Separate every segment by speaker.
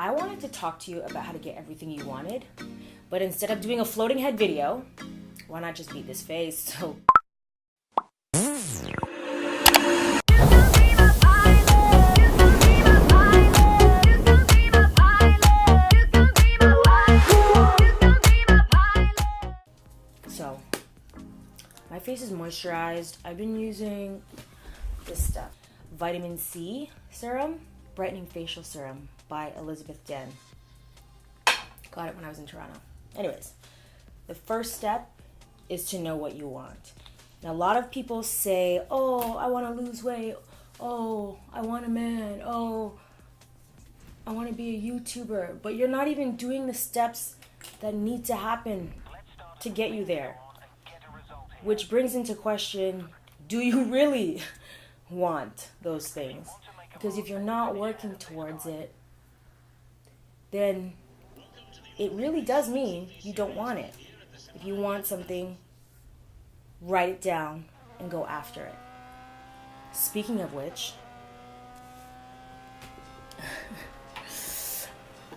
Speaker 1: I wanted to talk to you about how to get everything you wanted, but instead of doing a floating head video, why not just beat this face? So my face is moisturized. I've been using this stuff, vitamin C serum, brightening facial serum by Elizabeth Den. Got it when I was in Toronto. Anyways, the first step is to know what you want. Now, a lot of people say, oh, I want to lose weight. Oh, I want a man. Oh, I want to be a YouTuber. But you're not even doing the steps that need to happen to get you there. Which brings into question, do you really want those things? Because if you're not working towards it, then it really does mean you don't want it. If you want something, write it down and go after it. Speaking of which,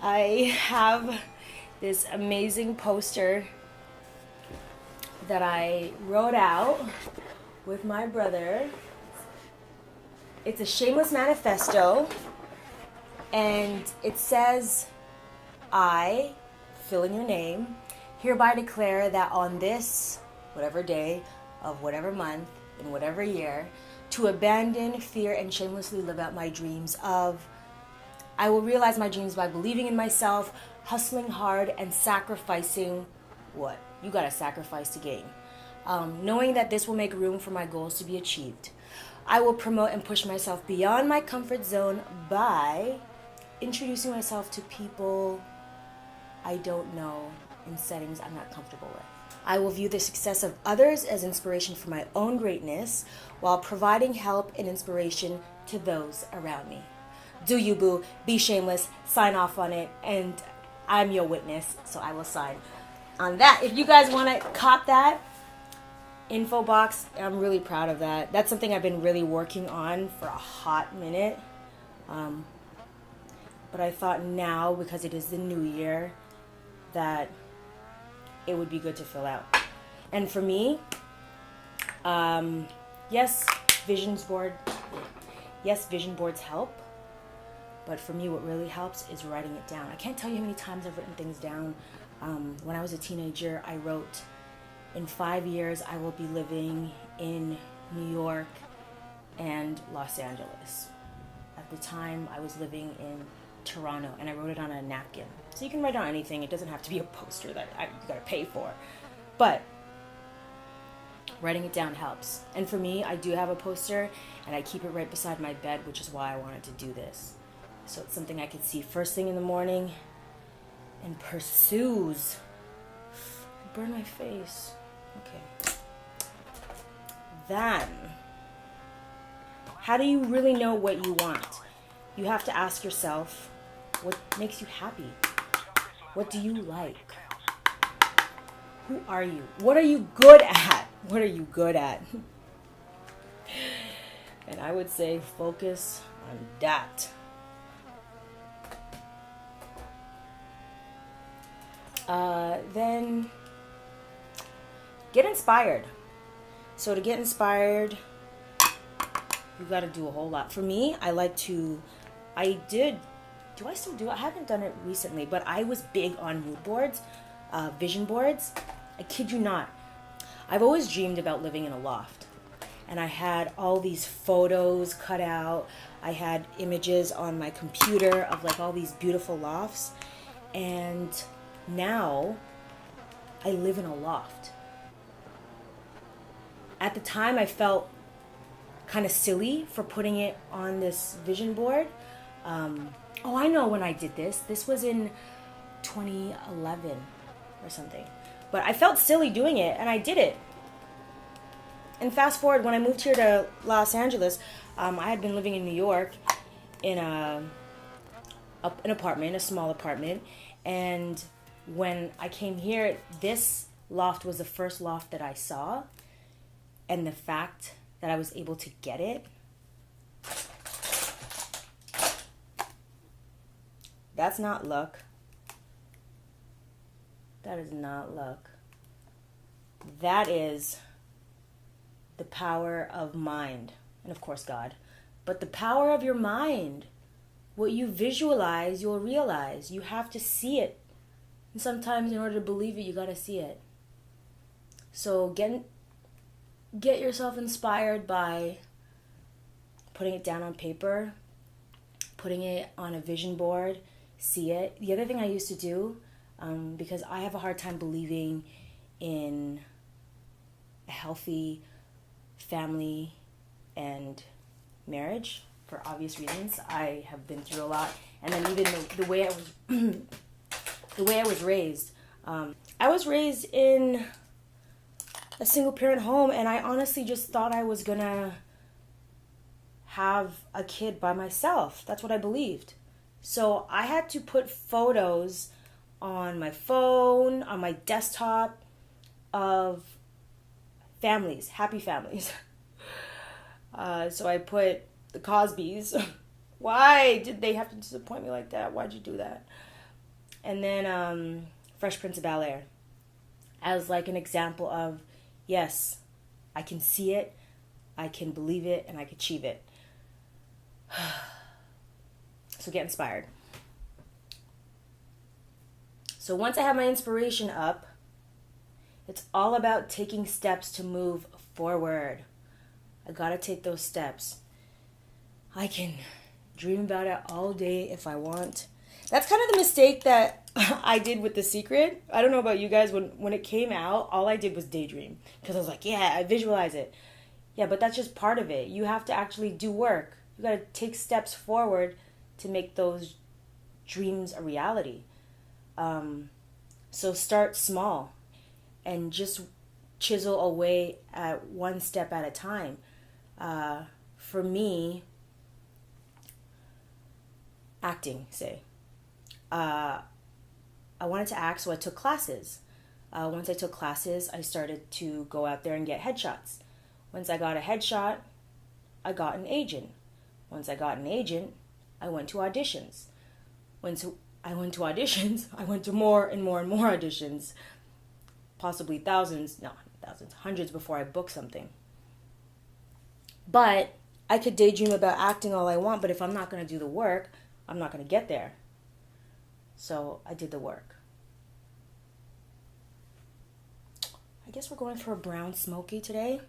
Speaker 1: I have this amazing poster that I wrote out with my brother. It's a Shameless Manifesto, and it says, I, fill in your name, hereby declare that on this, whatever day of whatever month, in whatever year, to abandon fear and shamelessly live out my dreams of, I will realize my dreams by believing in myself, hustling hard, and sacrificing what? You gotta sacrifice to gain. Knowing that this will make room for my goals to be achieved. I will promote and push myself beyond my comfort zone by introducing myself to people I don't know in settings I'm not comfortable with. I will view the success of others as inspiration for my own greatness while providing help and inspiration to those around me. Do you, boo. Be shameless. Sign off on it. And I'm your witness, so I will sign on that. If you guys want to cop that info box, I'm really proud of that. That's something I've been really working on for a hot minute. But I thought now, because it is the new year, that it would be good to fill out. And for me, yes, vision boards help. But for me, what really helps is writing it down. I can't tell you how many times I've written things down. When I was a teenager, I wrote, in 5 years, I will be living in New York and Los Angeles. At the time, I was living in Toronto, and I wrote it on a napkin. So you can write on anything. It doesn't have to be a poster that you gotta pay for. But writing it down helps. And for me, I do have a poster, and I keep it right beside my bed, which is why I wanted to do this. So it's something I could see first thing in the morning and pursues. Burn my face. Okay. Then, how do you really know what you want? You have to ask yourself, what makes you happy? What do you like? Who are you? What are you good at? What are you good at? And I would say focus on that. Then get inspired. So to get inspired, you got to do a whole lot. For me, I still do? I haven't done it recently, but I was big on mood boards, vision boards. I kid you not. I've always dreamed about living in a loft. And I had all these photos cut out. I had images on my computer of like all these beautiful lofts. And now I live in a loft. At the time, I felt kind of silly for putting it on this vision board. Oh, I know when I did this. This was in 2011 or something. But I felt silly doing it, and I did it. And fast forward, when I moved here to Los Angeles, I had been living in New York in an apartment, a small apartment. And when I came here, this loft was the first loft that I saw. And the fact that I was able to get it That's not luck. That is not luck. That is the power of mind. And of course, God. But the power of your mind. What you visualize, you'll realize. You have to see it. And sometimes in order to believe it, you got to see it. So get yourself inspired by putting it down on paper, putting it on a vision board, see it. The other thing I used to do, because I have a hard time believing in a healthy family and marriage, for obvious reasons. I have been through a lot, and then even the way I was, the way I was raised. I was raised in a single parent home, and I honestly just thought I was gonna have a kid by myself. That's what I believed. So I had to put photos on my phone, on my desktop, of families, happy families. So I put the Cosbys. Why did they have to disappoint me like that? Why'd you do that? And then Fresh Prince of Bel-Air as like an example of, yes, I can see it, I can believe it, and I can achieve it. So get inspired. So once I have my inspiration up, it's all about taking steps to move forward. I gotta take those steps. I can dream about it all day if I want. That's kind of the mistake that I did with The Secret. I don't know about you guys. When it came out, all I did was daydream. Because I was like, yeah, I visualize it. Yeah, but that's just part of it. You have to actually do work. You gotta take steps forward to make those dreams a reality. So start small and just chisel away at one step at a time. For me, acting, say. I wanted to act, so I took classes. Once I took classes, I started to go out there and get headshots. Once I got a headshot, I got an agent. Once I got an agent, I went to auditions. Once I went to auditions, I went to more and more and more auditions. Possibly thousands, hundreds before I booked something. But I could daydream about acting all I want, but if I'm not going to do the work, I'm not going to get there. So I did the work. I guess we're going for a brown smoky today.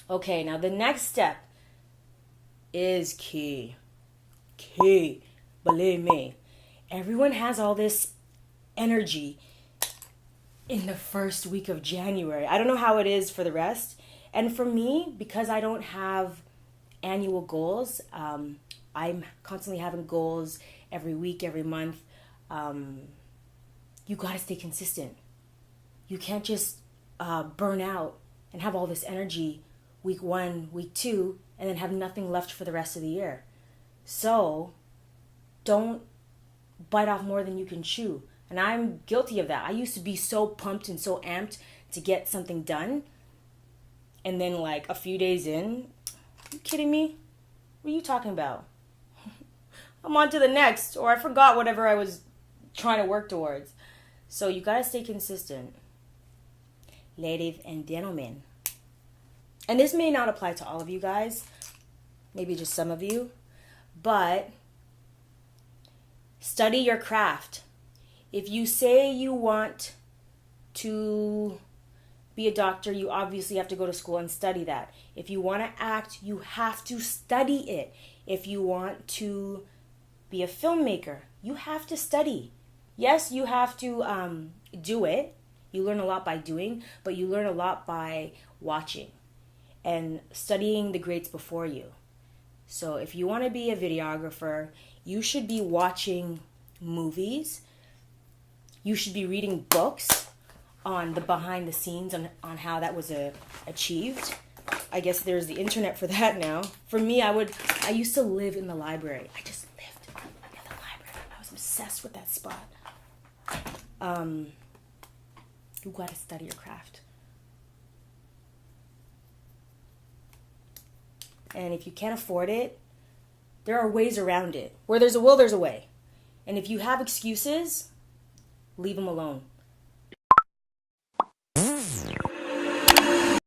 Speaker 1: Okay, now the next step is key. Key. Believe me. Everyone has all this energy in the first week of January. I don't know how it is for the rest. And for me, because I don't have annual goals, I'm constantly having goals every week, every month. You gotta stay consistent. You can't just burn out and have all this energy week 1, week 2, and then have nothing left for the rest of the year. So don't bite off more than you can chew. And I'm guilty of that. I used to be so pumped and so amped to get something done. And then like a few days in, are you kidding me? What are you talking about? I'm on to the next. Or I forgot whatever I was trying to work towards. So you gotta stay consistent. Ladies and gentlemen. And this may not apply to all of you guys. Maybe just some of you. But study your craft. If you say you want to be a doctor, you obviously have to go to school and study that. If you want to act, you have to study it. If you want to be a filmmaker, you have to study. Yes, you have to do it. You learn a lot by doing, but you learn a lot by watching and studying the greats before you. So if you want to be a videographer, you should be watching movies. You should be reading books on the behind the scenes on how that was achieved. I guess there's the internet for that now. For me, I used to live in the library. I just lived in the library. I was obsessed with that spot. You gotta study your craft. And if you can't afford it, there are ways around it. Where there's a will, there's a way. And if you have excuses, leave them alone.